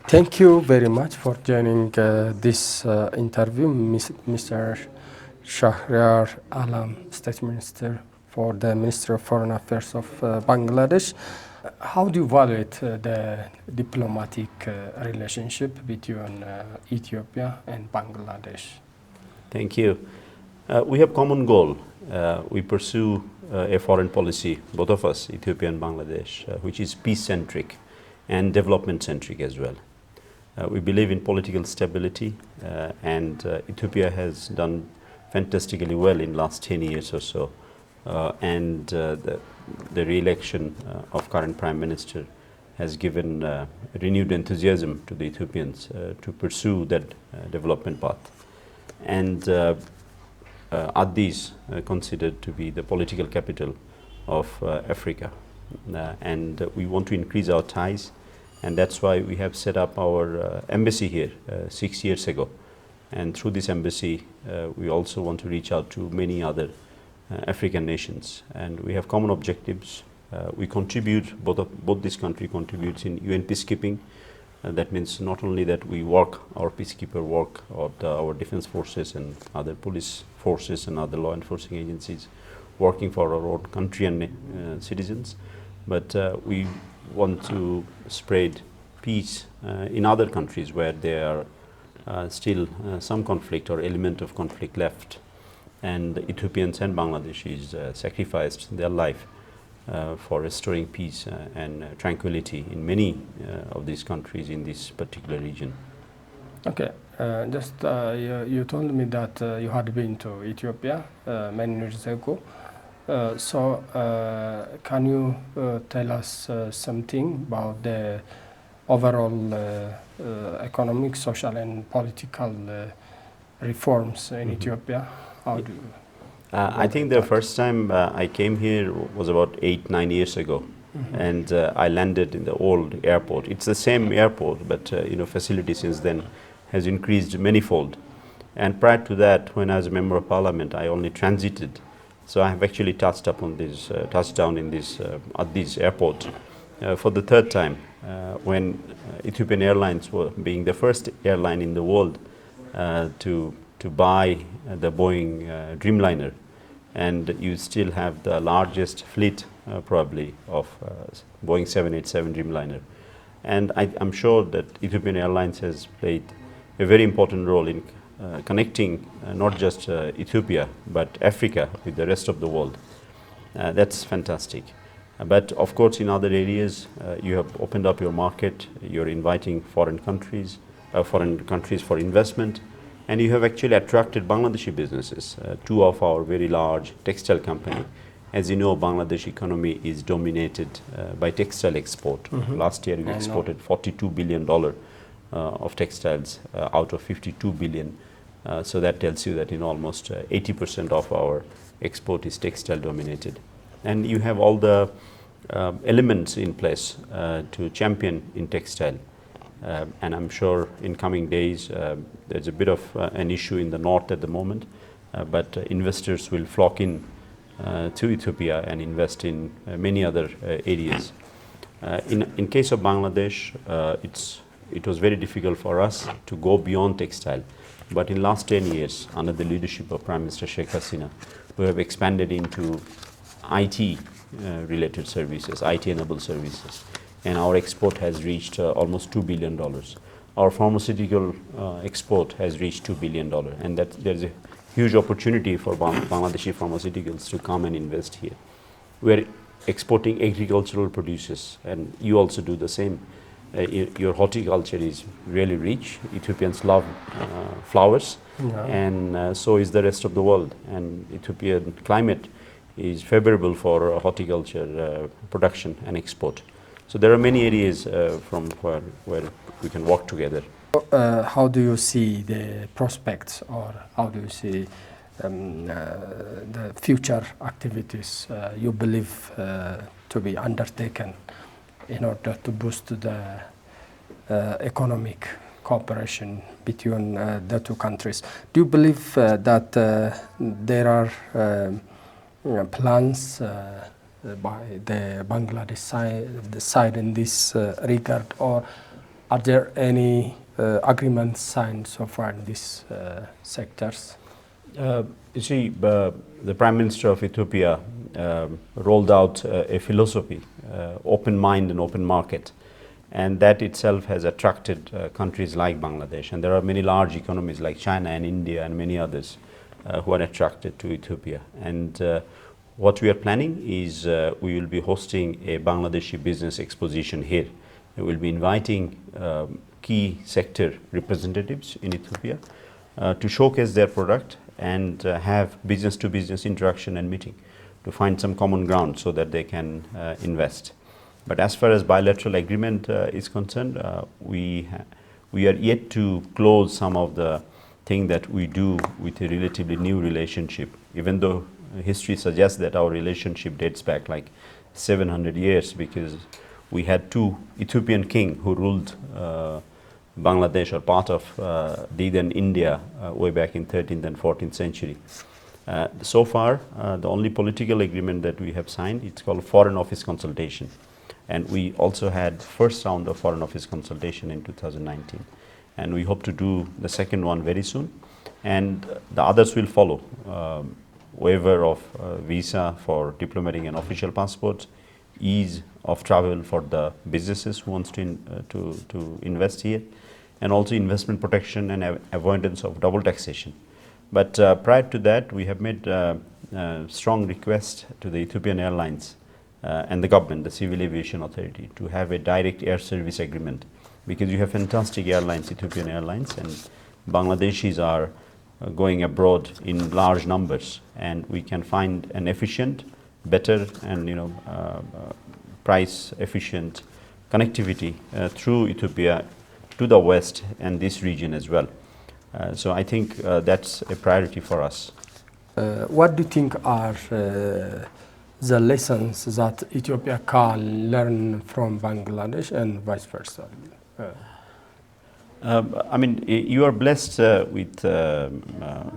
Thank you very much for joining this interview, Mr. Shahryar Alam, State Minister for the Ministry of Foreign Affairs of Bangladesh. How do you evaluate the diplomatic relationship between Ethiopia and Bangladesh? Thank you. We have common goal. We pursue a foreign policy, both of us, Ethiopia and Bangladesh, which is peace-centric and development-centric as well. We believe in political stability, and Ethiopia has done fantastically well in last 10 years or so. The re-election of current Prime Minister has given renewed enthusiasm to the Ethiopians to pursue that development path. And Addis considered to be the political capital of Africa. And we want to increase our ties, and that's why we have set up our embassy here 6 years ago. And through this embassy, we also want to reach out to many other African nations. And we have common objectives. We contribute, both this country contributes in UN peacekeeping. That means not only that we work, our peacekeeper work, or our defense forces and other police forces and other law enforcing agencies working for our own country and citizens, but we want to spread peace in other countries where there are still some conflict or element of conflict left. And Ethiopians and Bangladeshis sacrificed their life for restoring peace and tranquility in many of these countries in this particular region. Okay, you told me that you had been to Ethiopia many years ago. Can you tell us something about the overall economic, social, and political reforms in Ethiopia? How do you I think the first time I came here was about 8-9 years ago, and I landed in the old airport. It's the same airport, but facility since then has increased manifold. And prior to that, when I was a member of parliament, I only transited. So I have actually touched down in this Addis airport for the third time, when Ethiopian Airlines were being the first airline in the world to buy the Boeing Dreamliner, and you still have the largest fleet probably of Boeing 787 Dreamliner. And I'm sure that Ethiopian Airlines has played a very important role in connecting not just Ethiopia but Africa with the rest of the world. That's fantastic. But of course in other areas you have opened up your market, you're inviting foreign countries for investment, and you have actually attracted Bangladeshi businesses. Two of our very large textile company. As you know, Bangladesh economy is dominated by textile export. Last year we exported $42 billion of textiles out of 52 billion. So that tells you that in almost 80% of our export is textile dominated. And you have all the elements in place to champion in textile. And I'm sure in coming days there's a bit of an issue in the north at the moment, but investors will flock in to Ethiopia and invest in many other areas. In case of Bangladesh, it was very difficult for us to go beyond textile, but in last 10 years under the leadership of Prime Minister Sheikh Hasina, we have expanded into IT related services, IT enabled services. And our export has reached almost $2 billion. Our pharmaceutical export has reached $2 billion, and that there's a huge opportunity for Bangladeshi pharmaceuticals to come and invest here. We're exporting agricultural produces, and you also do the same. Your horticulture is really rich. Ethiopians love flowers, and so is the rest of the world. And Ethiopian climate is favorable for horticulture production and export. So there are many areas from where we can work together. How do you see the prospects, or how do you see the future activities you believe to be undertaken in order to boost the economic cooperation between the two countries? Do you believe that there are plans by the Bangladesh side in this regard, or Are there any agreements signed so far in these sectors? You see, the Prime Minister of Ethiopia rolled out a philosophy, open mind and open market. And that itself has attracted countries like Bangladesh. And there are many large economies like China and India and many others who are attracted to Ethiopia. And what we are planning is we will be hosting a Bangladeshi business exposition here. We will be inviting key sector representatives in Ethiopia to showcase their product and have business-to-business interaction and meeting to find some common ground so that they can invest. But as far as bilateral agreement is concerned, we are yet to close some of the things that we do with a relatively new relationship, even though history suggests that our relationship dates back like 700 years, because we had two Ethiopian kings who ruled Bangladesh or part of the then India way back in 13th and 14th century. So far, the only political agreement that we have signed, it's called Foreign Office Consultation. And we also had first round of Foreign Office Consultation in 2019. And we hope to do the second one very soon. And the others will follow. Waiver of visa for diplomatic and official passports, ease of travel for the businesses who wants to invest here, and also investment protection and avoidance of double taxation. But prior to that, we have made strong request to the Ethiopian Airlines and the government, the Civil Aviation Authority, to have a direct air service agreement, because you have fantastic airlines, Ethiopian Airlines, and Bangladeshis are going abroad in large numbers, and we can find an efficient, better, and price efficient connectivity through Ethiopia to the west and this region as well. So I think that's a priority for us. What do you think are the lessons that Ethiopia can learn from Bangladesh and vice versa? I mean, you are blessed with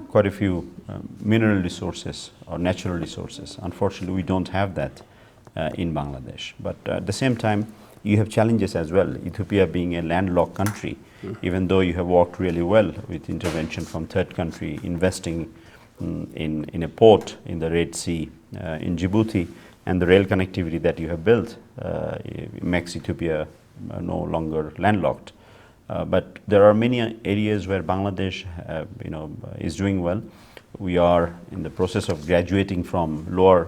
quite a few mineral resources or natural resources. Unfortunately, we don't have that in Bangladesh. But at the same time, you have challenges as well. Ethiopia being a landlocked country, even though you have worked really well with intervention from third country, investing in a port in the Red Sea, in Djibouti, and the rail connectivity that you have built makes Ethiopia no longer landlocked. But there are many areas where Bangladesh is doing well. We are in the process of graduating from lower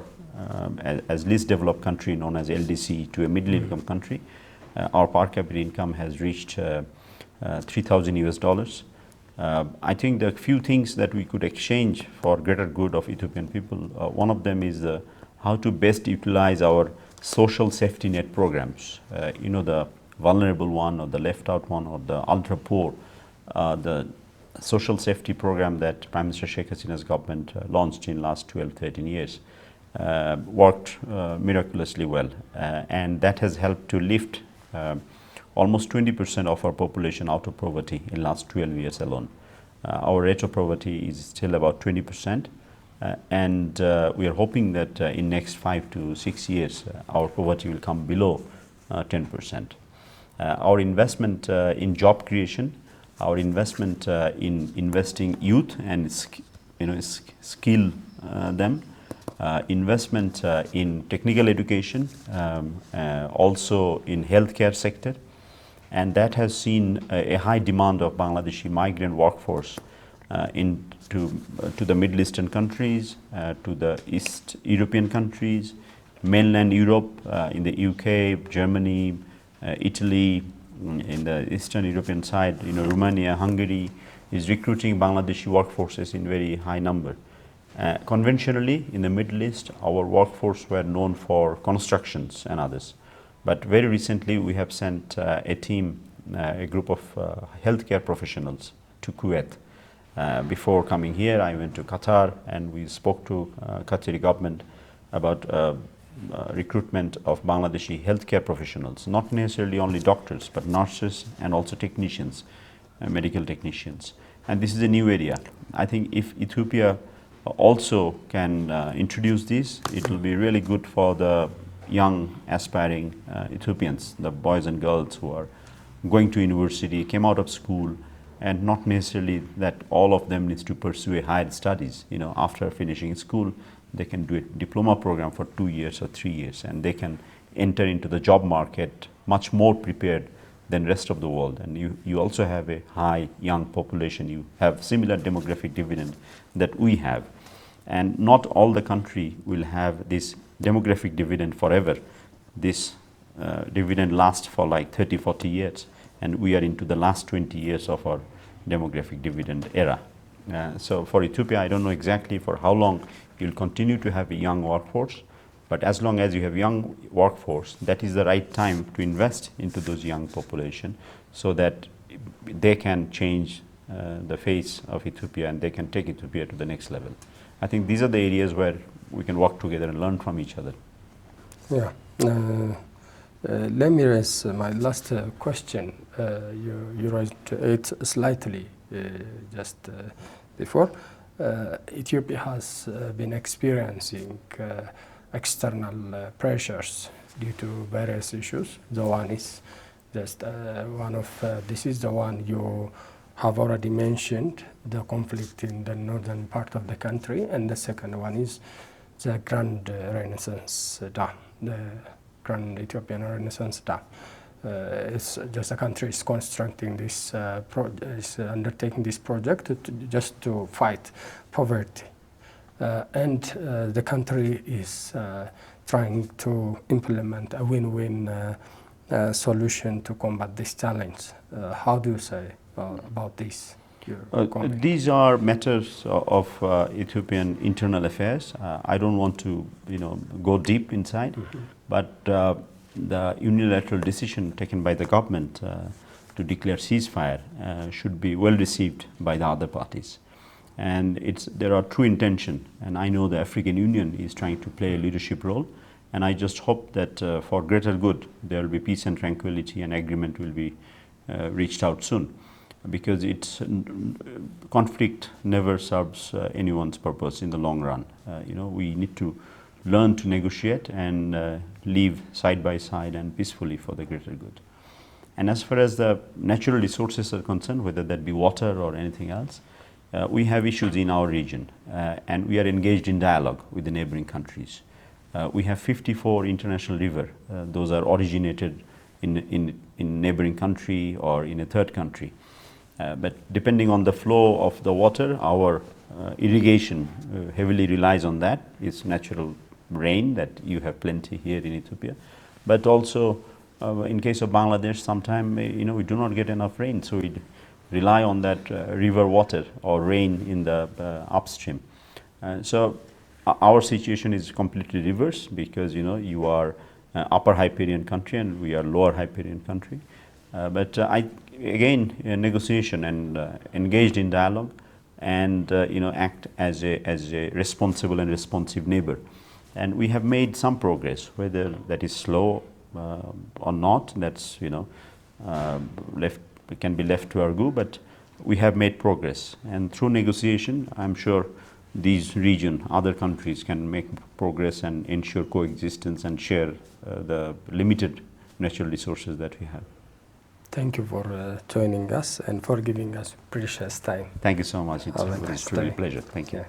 as least developed country known as LDC to a middle income country. Our per capita income has reached $3,000 US. I think there are few things that we could exchange for greater good of Ethiopian people. One of them is how to best utilize our social safety net programs. The vulnerable one or the left out one or the ultra poor. The social safety program that Prime Minister Sheikh Hasina's government launched in last 12-13 years worked miraculously well, and that has helped to lift almost 20% of our population out of poverty in last 12 years alone. Our rate of poverty is still about 20%, and we are hoping that in next 5 to 6 years our poverty will come below 10%. Our investment in job creation, our investment in investing youth and skill them, investment in technical education, also in healthcare sector, and that has seen a high demand of Bangladeshi migrant workforce to the Middle Eastern countries, to the East European countries, mainland Europe, in the UK, Germany, Italy, in the Eastern European side, Romania, Hungary is recruiting Bangladeshi workforces in very high number. Conventionally, in the Middle East, our workforce were known for constructions and others. But very recently, we have sent a team, a group of healthcare professionals to Kuwait. Before coming here, I went to Qatar and we spoke to Qatari government about recruitment of Bangladeshi healthcare professionals, not necessarily only doctors, but nurses and also technicians, medical technicians. And this is a new area. I think if Ethiopia also can introduce this, it will be really good for the young aspiring Ethiopians, the boys and girls who are going to university, came out of school, and not necessarily that all of them needs to pursue a higher studies. You know, after finishing school, they can do a diploma program for 2 years or 3 years, and they can enter into the job market much more prepared than rest of the world. And you also have a high young population. You have similar demographic dividend that we have. And not all the country will have this demographic dividend forever. This dividend lasts for like 30, 40 years. And we are into the last 20 years of our demographic dividend era. So for Ethiopia, I don't know exactly for how long you'll continue to have a young workforce. But as long as you have young workforce, that is the right time to invest into those young population so that they can change the face of Ethiopia and they can take Ethiopia to the next level. I think these are the areas where we can work together and learn from each other. Yeah. Let me raise my last question. You raised it slightly just before. Ethiopia has been experiencing external pressures due to various issues. The one is just one of this is the one you have already mentioned, the conflict in the northern part of the country, and the second one is the Grand Renaissance Dam, the Grand Ethiopian Renaissance Dam. It's just the country is constructing this, is undertaking this project just to fight poverty. And the country is trying to implement a win-win solution to combat this challenge. How do you say about this? These are matters of Ethiopian internal affairs. I don't want to, go deep inside, but the unilateral decision taken by the government to declare ceasefire should be well received by the other parties. And there are true intention, and I know the African Union is trying to play a leadership role, and I just hope that for greater good there will be peace and tranquility and agreement will be reached out soon, because conflict never serves anyone's purpose in the long run. We need to learn to negotiate and live side by side and peacefully for the greater good. And as far as the natural resources are concerned, whether that be water or anything else, we have issues in our region, and we are engaged in dialogue with the neighboring countries. We have 54 international rivers. Those are originated in neighboring country or in a third country. But depending on the flow of the water, our irrigation heavily relies on that. It's natural rain that you have plenty here in Ethiopia. But also, in case of Bangladesh, sometimes we do not get enough rain, so we rely on that river water or rain in the upstream. So our situation is completely reverse, because you are upper Hyperion country and we are lower Hyperion country. But again, negotiation and engaged in dialogue, and act as a responsible and responsive neighbor. And we have made some progress, whether that is slow or not. That's can be left to argue, but we have made progress. And through negotiation, I'm sure these region, other countries can make progress and ensure coexistence and share the limited natural resources that we have. Thank you for joining us and for giving us precious time. Thank you so much. It's a truly pleasure. Thank you. Yeah.